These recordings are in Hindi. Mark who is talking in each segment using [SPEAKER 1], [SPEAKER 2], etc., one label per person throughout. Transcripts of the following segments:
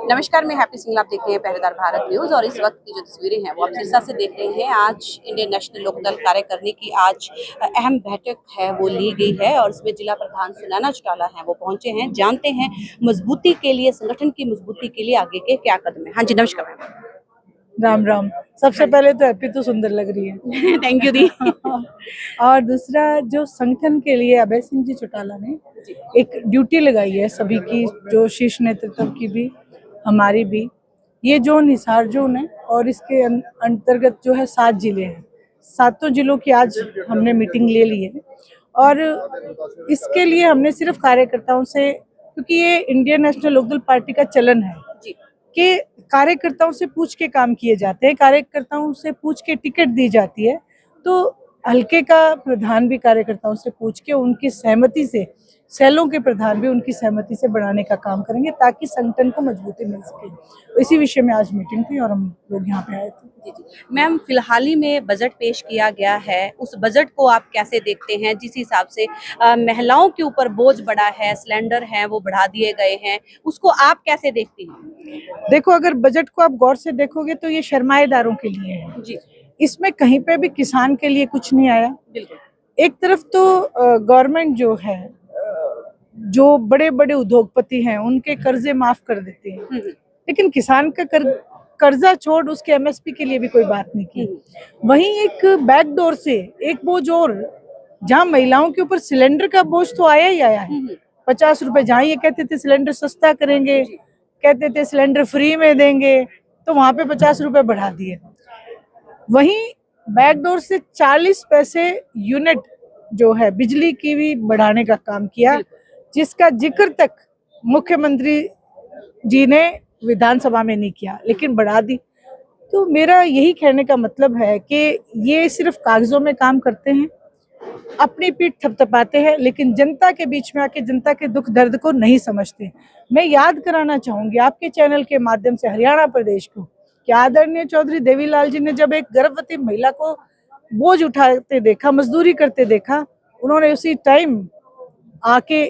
[SPEAKER 1] नमस्कार, मैं हैप्पी सिंह। आप देख रहे हैं पहरेदार भारत न्यूज और इस वक्त की जो तस्वीरें हैं वो आप सिरसा से देख रहे हैं। आज इंडियन नेशनल लोकदल कार्यकारिणी की आज अहम बैठक है वो ली गई है और इसमें जिला प्रधान सुनैना चौटाला हैं वो पहुंचे हैं। जानते हैं मजबूती के लिए, संगठन की मजबूती के लिए आगे के क्या कदम है। हाँ जी, नमस्कार मैम।
[SPEAKER 2] राम राम। सबसे पहले तो हैप्पी तो सुंदर लग रही है।
[SPEAKER 1] थैंक यू दी।
[SPEAKER 2] और दूसरा, जो संगठन के लिए अभय सिंह जी चौटाला ने एक ड्यूटी लगाई है सभी की, जो शीर्ष नेतृत्व की भी, हमारी भी। ये जोन हिसार जोन है और इसके अंतर्गत जो है 7 जिले हैं। 7 जिलों की आज हमने मीटिंग ले ली है और इसके लिए हमने सिर्फ कार्यकर्ताओं से, क्योंकि ये इंडियन नेशनल लोकदल पार्टी का चलन है कि कार्यकर्ताओं से पूछ के काम किए जाते हैं, कार्यकर्ताओं से पूछ के टिकट दी जाती है। तो हल्के का प्रधान भी कार्यकर्ताओं से पूछ के उनकी सहमति से, सेलों के प्रधान भी उनकी सहमति से बढ़ाने का काम करेंगे ताकि संगठन को मजबूती मिल सके। तो इसी विषय में आज मीटिंग थी और हम लोग यहाँ पे आए थे।
[SPEAKER 1] जी जी मैम, फिलहाल ही में बजट पेश किया गया है, उस बजट को आप कैसे देखते हैं? जिस हिसाब से महिलाओं के ऊपर बोझ बढ़ा है, सिलेंडर हैं वो बढ़ा दिए गए हैं, उसको आप कैसे देखती हैं?
[SPEAKER 2] देखो, अगर बजट को आप गौर से देखोगे तो ये शर्माएदारों के लिए है जी। इसमें कहीं पे भी किसान के लिए कुछ नहीं आया। बिल्कुल। एक तरफ तो गवर्नमेंट जो है, जो बड़े बड़े उद्योगपति हैं उनके कर्जे माफ कर देती है, लेकिन किसान का कर्जा छोड़ उसके एमएसपी के लिए भी कोई बात नहीं की। वहीं एक बैकडोर से एक बोझ और, जहां महिलाओं के ऊपर सिलेंडर का बोझ तो आया ही आया है। 50 रुपए, जहाँ ये कहते थे सिलेंडर सस्ता करेंगे, कहते थे सिलेंडर फ्री में देंगे, तो वहां पे 50 रुपए बढ़ा दिए। वहीं बैकडोर से 40 पैसे यूनिट जो है बिजली की भी बढ़ाने का काम किया, जिसका जिक्र तक मुख्यमंत्री जी ने विधानसभा में नहीं किया, लेकिन बढ़ा दी। तो मेरा यही कहने का मतलब है कि ये सिर्फ कागजों में काम करते हैं, अपनी पीठ थपथपाते हैं, लेकिन जनता के बीच में आके जनता के दुख दर्द को नहीं समझते। मैं याद कराना चाहूंगी आपके चैनल के माध्यम से हरियाणा प्रदेश को कि आदरणीय चौधरी देवीलाल जी ने जब एक गर्भवती महिला को बोझ उठाते देखा, मजदूरी करते देखा, उन्होंने उसी टाइम आके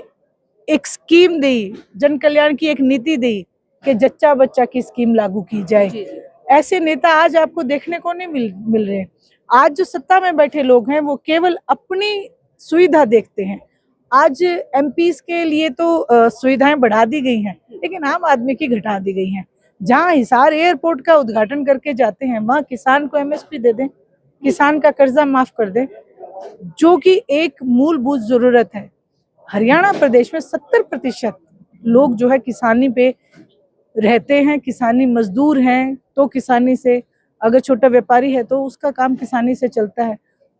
[SPEAKER 2] एक स्कीम दी, जन कल्याण की एक नीति दी कि जच्चा बच्चा की स्कीम लागू की जाए। ऐसे नेता आज आपको देखने को नहीं मिल रहे। आज जो सत्ता में बैठे लोग हैं वो केवल अपनी सुविधा देखते हैं। आज एमपीज के लिए तो सुविधाएं बढ़ा दी गई हैं, लेकिन आम आदमी की घटा दी गई हैं। जहां हिसार एयरपोर्ट का उद्घाटन करके जाते हैं, वहां किसान को एमएसपी दे दें, किसान का कर्जा माफ कर दें, जो कि एक मूलभूत जरूरत है। हरियाणा प्रदेश में 70% लोग जो है किसानी पे रहते हैं, किसानी मजदूर हैं, तो किसानी से, अगर छोटा व्यापारी है तो उसका काम किसानी से चलता है।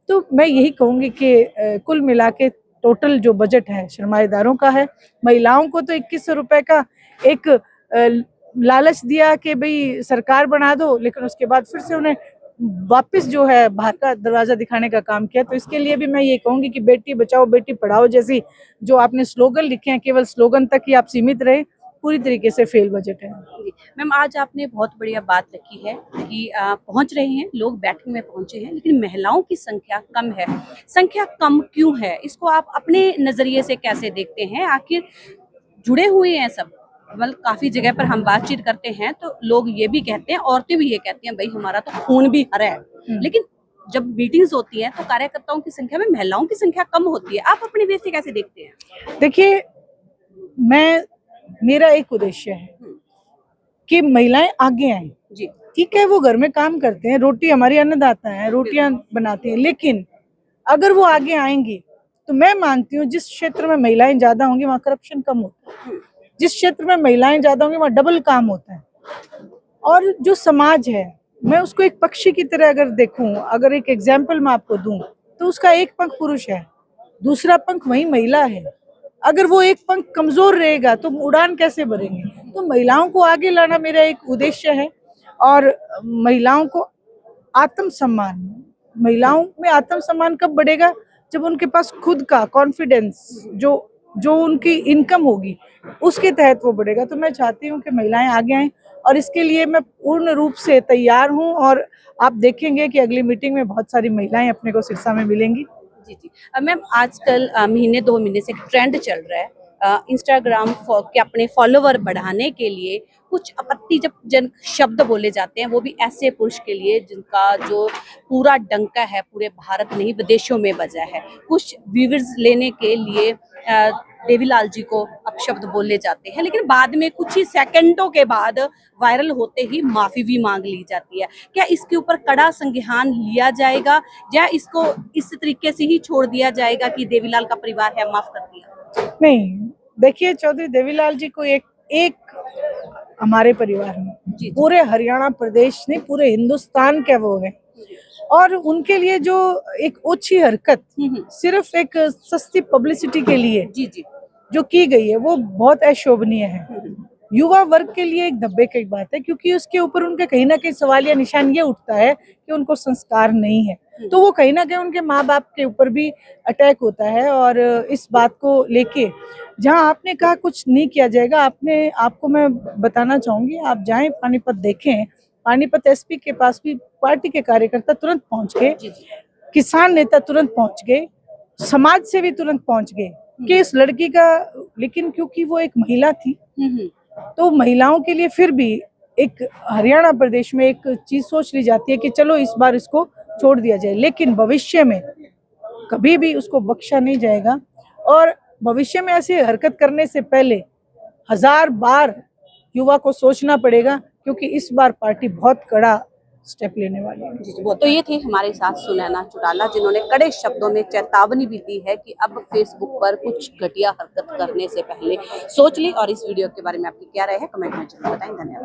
[SPEAKER 2] तो मैं यही कहूंगी कि कुल मिला के टोटल जो बजट है शर्माएदारों का है। महिलाओं को तो 2100 रुपए का एक लालच दिया कि भाई सरकार बना दो, लेकिन उसके बाद फिर से उन्हें वापस जो है बाहर का दरवाजा दिखाने का काम किया। तो इसके लिए भी मैं ये कहूंगी कि बेटी बचाओ बेटी पढ़ाओ जैसी जो आपने स्लोगन लिखे हैं, केवल स्लोगन तक ही आप सीमित रहे, पूरी तरीके से फेल बजट है।
[SPEAKER 1] मैम, आज आपने बहुत बढ़िया बात रखी है कि पहुंच रहे हैं लोग, बैठक में पहुंचे हैं, लेकिन महिलाओं की संख्या कम है। संख्या कम क्यों है, इसको आप अपने नजरिए से कैसे देखते हैं? आखिर जुड़े हुए हैं सब, मतलब काफी जगह पर हम बातचीत करते हैं तो लोग ये भी कहते हैं, औरतें भी ये कहती हैं, भाई हमारा तो खून भी हरा है, लेकिन जब मीटिंग्स होती हैं तो कार्यकर्ताओं की संख्या में महिलाओं की संख्या कम होती है। आप अपने वे से कैसे देखते हैं?
[SPEAKER 2] देखिए, मेरा एक उद्देश्य है कि महिलाएं आगे आए। जी ठीक है, वो घर में काम करते हैं, रोटी हमारी अन्नदाता है, रोटियां बनाती हैं, लेकिन अगर वो आगे आएंगी तो मैं मानती हूँ जिस क्षेत्र में महिलाएं ज्यादा होंगी वहाँ करप्शन कम होता है, जिस क्षेत्र में महिलाएं ज्यादा होंगी वहाँ डबल काम होता है। और जो समाज है, मैं उसको एक पक्षी की तरह अगर देखूं, अगर एक एग्जाम्पल मैं आपको दूं, तो उसका एक पंख पुरुष है, दूसरा पंख वही महिला है। अगर वो एक पंख कमजोर रहेगा तो उड़ान कैसे भरेंगे? तो महिलाओं को आगे लाना मेरा एक उद्देश्य है। और महिलाओं को आत्मसम्मान, महिलाओं में आत्मसम्मान कब बढ़ेगा? जब उनके पास खुद का कॉन्फिडेंस, जो उनकी इनकम होगी उसके तहत वो बढ़ेगा। तो मैं चाहती हूँ कि महिलाएं आगे आएं और इसके लिए मैं पूर्ण रूप से तैयार हूँ। और आप देखेंगे कि अगली मीटिंग में बहुत सारी महिलाएं अपने को सिरसा में मिलेंगी।
[SPEAKER 1] जी जी मैम, आजकल महीने 2 महीने से ट्रेंड चल रहा है इंस्टाग्राम के अपने फॉलोवर बढ़ाने के लिए कुछ आपत्तिजनक शब्द बोले जाते हैं, वो भी ऐसे पुरुष के लिए जिनका जो पूरा डंका है पूरे भारत नहीं विदेशों में बजा है। कुछ व्यूअर्स लेने के लिए देवीलाल जी को अपशब्द बोले जाते हैं, लेकिन बाद में कुछ ही सेकंडों के बाद वायरल होते ही माफी भी मांग ली जाती है। क्या इसके ऊपर कड़ा संज्ञान लिया जाएगा या इसको इस तरीके से ही छोड़ दिया जाएगा कि देवीलाल का परिवार है माफ कर दिया?
[SPEAKER 2] नहीं, देखिए चौधरी देवीलाल जी को एक हमारे परिवार में
[SPEAKER 1] जी।
[SPEAKER 2] पूरे हरियाणा प्रदेश नहीं पूरे हिंदुस्तान के वो है, और उनके लिए जो एक ओछी हरकत सिर्फ एक सस्ती पब्लिसिटी के लिए
[SPEAKER 1] जी जी
[SPEAKER 2] जो की गई है वो बहुत अशोभनीय है। युवा वर्ग के लिए एक धब्बे की बात है, क्योंकि उसके ऊपर उनके कहीं ना कहीं सवाल या निशान ये उठता है कि उनको संस्कार नहीं है, तो वो कहीं ना कहीं उनके माँ बाप के ऊपर भी अटैक होता है। और इस बात को लेके जहाँ आपने कहा कुछ नहीं किया जाएगा, आपको मैं बताना चाहूंगी, आप जाएं पानीपत देखें, पानीपत एसपी के पास भी पार्टी के कार्यकर्ता तुरंत पहुंच गए, किसान नेता तुरंत पहुंच गए, समाज सेवी तुरंत पहुंच गए कि इस लड़की का, लेकिन क्योंकि वो एक महिला थी तो महिलाओं के लिए फिर भी एक हरियाणा प्रदेश में एक चीज सोच ली जाती है कि चलो इस बार इसको छोड़ दिया जाए, लेकिन भविष्य में कभी भी उसको बख्शा नहीं जाएगा। और भविष्य में ऐसी हरकत करने से पहले 1000 बार युवा को सोचना पड़ेगा, क्योंकि इस बार पार्टी बहुत कड़ा स्टेप लेने वाली है।
[SPEAKER 1] जी वो तो ये थे हमारे साथ सुनैना चौटाला, जिन्होंने कड़े शब्दों में चेतावनी भी दी है कि अब फेसबुक पर कुछ घटिया हरकत करने से पहले सोच ली। और इस वीडियो के बारे में आपकी क्या राय है कमेंट में जरूर बताएं। धन्यवाद।